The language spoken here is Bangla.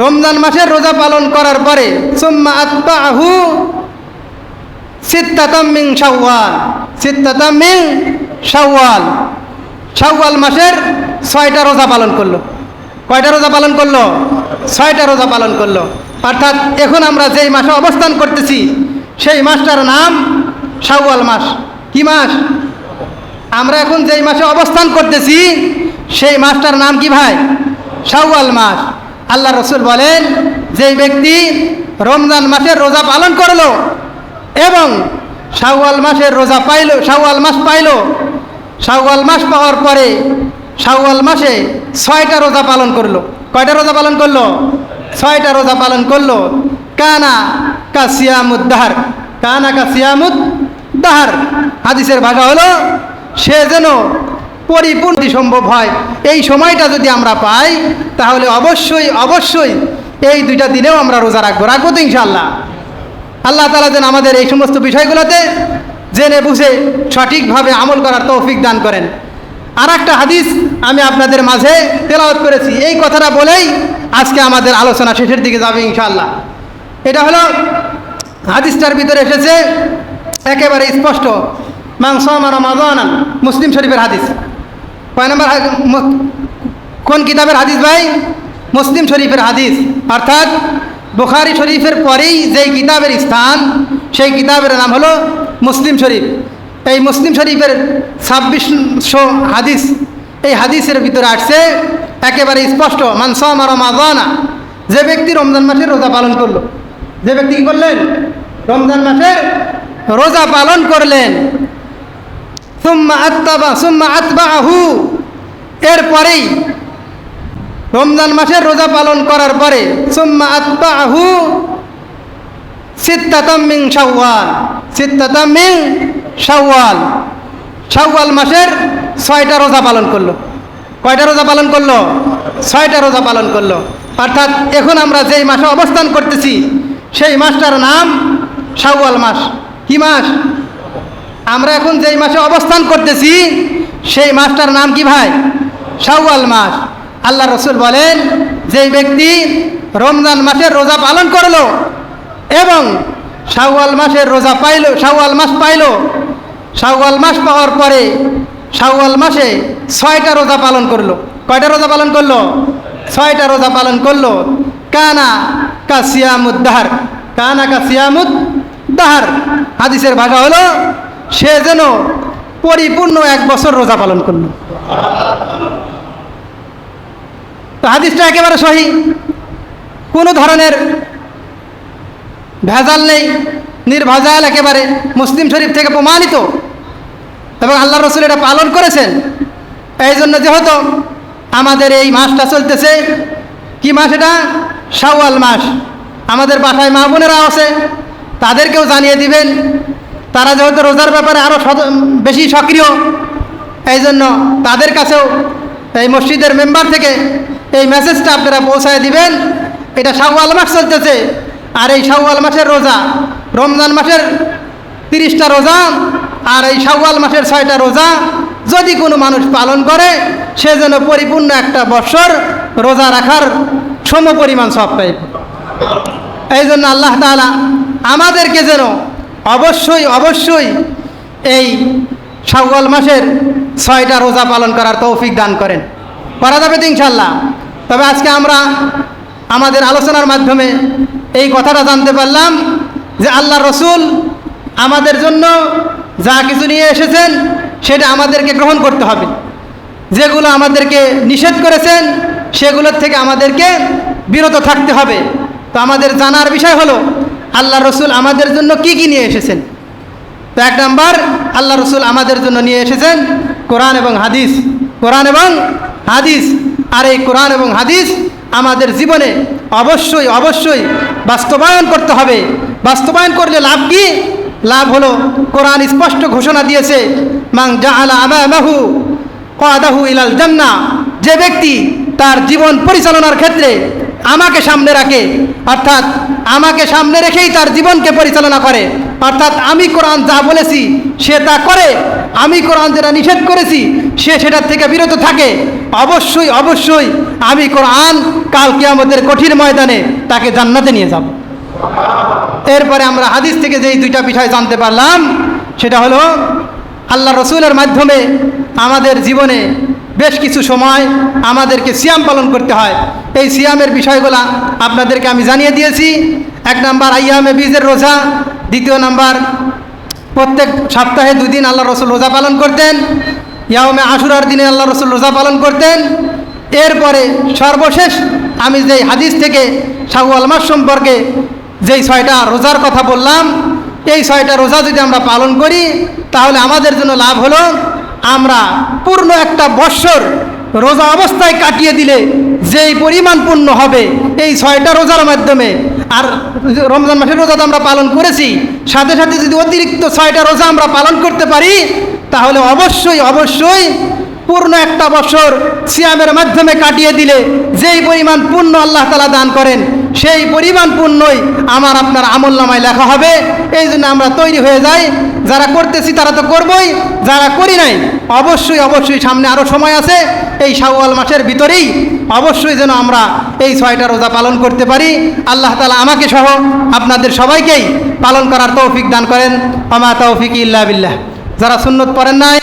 রমজান মাসের রোজা পালন করার পরে সুম্মা আতবাহু সিত্তাতাম মিন শাওয়াল, সিত্তাতাম মিন শাওয়াল, শাওয়াল মাসের 6টা রোজা পালন করলো। কয়টা রোজা পালন করলো? 6টা রোজা পালন করলো। অর্থাৎ এখন আমরা যেই মাসে অবস্থান করতেছি সেই মাসটার নাম শাওয়াল মাস। কি মাস? আমরা এখন যেই মাসে অবস্থান করতেছি সেই মাসটার নাম কি ভাই? শাওয়াল মাস। আল্লাহ রসুল বলেন, যেই ব্যক্তি রমজান মাসের রোজা পালন করলো এবং শাওয়াল মাসের রোজা পাইলো, শাওয়াল মাস পাইলো, শাওয়াল মাস পাওয়ার পরে শাওয়াল মাসে 6টা রোজা পালন করলো। কয়টা রোজা পালন করলো? 6টা রোজা পালন করলো। কানা কা সিয়ামুদ দাহার, কানা কা সিয়ামুদ দাহার। হাদিসের ভাষা হলো, সে যেন পরিপূর্ণ সম্ভব হয়। এই সময়টা যদি আমরা পাই তাহলে অবশ্যই অবশ্যই এই 2টা দিনেও আমরা রোজা রাখবো। রাখবো তো ইনশাআল্লাহ। আল্লাহ তাআলা যেন আমাদের এই সমস্ত বিষয়গুলোতে জেনে বুঝে সঠিকভাবে আমল করার তৌফিক দান করেন। আর একটা হাদিস আমি আপনাদের মাঝে তেলাওয়াত করেছি। এই কথাটা বলেই আজকে আমাদের আলোচনা শেষের দিকে যাবে ইনশাআল্লাহ। এটা হলো হাদিসটার ভিতরে এসেছে একেবারে স্পষ্ট, মান সামা রমাদানান, মুসলিম শরীফের হাদিস। কয় নম্বর? কোন কিতাবের হাদিস ভাই? মুসলিম শরীফের হাদিস। অর্থাৎ বুখারী শরীফের পরেই যেই কিতাবের স্থান সেই কিতাবের নাম হলো মুসলিম শরীফ। এই মুসলিম শরীফের 2600 হাদিস, এই হাদিসের ভিতরে আসছে একেবারে স্পষ্ট, মান সামা রমাদানা, যে ব্যক্তি রমজান মাসের রোজা পালন করলো, যে ব্যক্তি কি করলেন? রমজান মাসের রোজা পালন করলেন। সুম্মা আতবাহু, এরপরেই রমজান মাসের রোজা পালন করার পরে সুম্মা আতবাহু সিত্তাতাম মিন শাওয়াল, সিত্তাতাম মিন শাওয়াল, শাওয়াল মাসের 6টা রোজা পালন করলো। কয়টা রোজা পালন করলো? 6টা রোজা পালন করলো। অর্থাৎ এখন আমরা যেই মাসে অবস্থান করতেছি সেই মাসটার নাম শাওয়াল মাস। কি মাস? আমরা এখন যেই মাসে অবস্থান করতেছি সেই মাসটার নাম কি ভাই? শাওয়াল মাস। আল্লাহ রসুল বলেন, যেই ব্যক্তি রমজান মাসের রোজা পালন করলো এবং শাওয়াল মাসের রোজা পাইলো, শাওয়াল মাস পাইলো, শাওয়াল মাস পাওয়ার পরে শাওয়াল মাসে 6টা রোজা পালন করলো। কয়টা রোজা পালন করলো? 6টা রোজা পালন করলো। কানা কা সিয়ামুদ দাহার, কানা কা সিয়ামুদ দাহার। হাদিসের ভাষা হলো, সে যেন পরিপূর্ণ 1 বছর রোজা পালন করলো। তো হাদিসটা একেবারে সহি, কোনো ধরনের ভেজাল নেই, নির্ভেজাল একেবারে মুসলিম শরীফ থেকে প্রমাণিত এবং আল্লাহ রসুল এটা পালন করেছেন। এই জন্য যেহেতু আমাদের এই মাসটা চলতেছে, কি মাস এটা? শাওয়াল মাস। আমাদের বাসায় মা বোনেরা আছে, তাদেরকেও জানিয়ে দিবেন, তারা যেহেতু রোজার ব্যাপারে আরও বেশি সক্রিয়, এই জন্য তাদের কাছেও এই মসজিদের মেম্বার থেকে এই মেসেজটা আপনারা পৌঁছায় দিবেন। এটা শাওয়াল মাস চলতেছে, আর এই শাওয়াল মাসের রোজা, রমজান মাসের 30টা রোজা আর এই শাওয়াল মাসের 6টা রোজা যদি কোনো মানুষ পালন করে, সে যেন পরিপূর্ণ 1 বছর রোজা রাখার সমপরিমাণ সব পাইবে। এই জন্য আল্লাহ তাআলা আমাদেরকে যেন অবশ্যই অবশ্যই এই শাওয়াল মাসের 6টা রোজা পালন করার তৌফিক দান করেন। করা যাবে তো ইনশাআল্লাহ। তবে আজকে আমরা আমাদের আলোচনার মাধ্যমে এই কথাটা জানতে পারলাম যে আল্লাহ রসুল আমাদের জন্য যা কিছু নিয়ে এসেছেন সেটা আমাদেরকে গ্রহণ করতে হবে। যেগুলো আমাদেরকে নিষেধ করেছেন সেগুলোর থেকে আমাদেরকে বিরত থাকতে হবে। তো আমাদের জানার বিষয় হলো আল্লাহ রসুল আমাদের জন্য কি কি নিয়ে এসেছেন। তো 1 নাম্বার, আল্লাহ রসুল আমাদের জন্য নিয়ে এসেছেন কোরআন এবং হাদিস, কোরআন এবং হাদিস। আর এই কোরআন এবং হাদিস আমাদের জীবনে অবশ্যই অবশ্যই বাস্তবায়ন করতে হবে। বাস্তবায়ন করলে লাভ কি? লাভ হলো, কোরআন স্পষ্ট ঘোষণা দিয়েছে, মান জাআলা আমামাহু কাদাহু ইলাল জান্নাহ, যে ব্যক্তি তার জীবন পরিচালনার ক্ষেত্রে আমাকে সামনে রাখে, অর্থাৎ আমাকে সামনে রেখেই তার জীবনকে পরিচালনা করে, অর্থাৎ আমি কোরআন যা বলেছি সে তা করে, আমি কোরআন যেটা নিষেধ করেছি সে সেটার থেকে বিরত থাকে, অবশ্যই অবশ্যই আমি কোরআন কাল কিয়ামতের কঠিন ময়দানে তাকে জান্নাতে নিয়ে যাব। এরপরে আমরা হাদিস থেকে যেই দুইটা বিষয় জানতে পারলাম, সেটা হলো আল্লাহ রসুলের মাধ্যমে আমাদের জীবনে বেশ কিছু সময় আমাদেরকে সিয়াম পালন করতে হয়। এই সিয়ামের বিষয়গুলো আপনাদেরকে আমি জানিয়ে দিয়েছি। 1 নাম্বার আইয়ামে বীজের রোজা, 2 নাম্বার প্রত্যেক সপ্তাহে 2 দিন আল্লাহ রসুল রোজা পালন করতেন, ইয়াউমে আশুরার দিনে আল্লাহ রসুল রোজা পালন করতেন। এরপরে সর্বশেষ আমি যেই হাদিস থেকে শাওয়াল মাস সম্পর্কে যেই 6টা রোজার কথা বললাম, এই 6টা রোজা যদি আমরা পালন করি তাহলে আমাদের জন্য লাভ হলো আমরা পূর্ণ একটা বৎসর রোজা অবস্থায় কাটিয়ে দিলে যেই পরিমাণ পূর্ণ হবে এই 6টা রোজার মাধ্যমে। আর রমজান মাসের রোজা তো আমরা পালন করেছি, সাথে সাথে যদি অতিরিক্ত 6টা রোজা আমরা পালন করতে পারি তাহলে অবশ্যই অবশ্যই পূর্ণ একটা বছর সিয়ামের মাধ্যমে কাটিয়ে দিলে যেই পরিমাণ পুণ্য আল্লাহ তাআলা দান করেন সেই পরিমাণ পুণ্যই আমার আপনার আমলনামায় লেখা হবে। এই জন্য আমরা তৈরি হয়ে যাই, যারা করতেছি তারা তো করবই, যারা করি নাই অবশ্যই অবশ্যই সামনে আরও সময় আছে, এই শাওয়াল মাসের ভিতরেই অবশ্যই যেন আমরা এই 6টা রোজা পালন করতে পারি। আল্লাহ তাআলা আমাকে সহ আপনাদের সবাইকেই পালন করার তৌফিক দান করেন। ওয়া মা তৌফিকি ইল্লা বিল্লাহ। যারা সুন্নত পড়েন নাই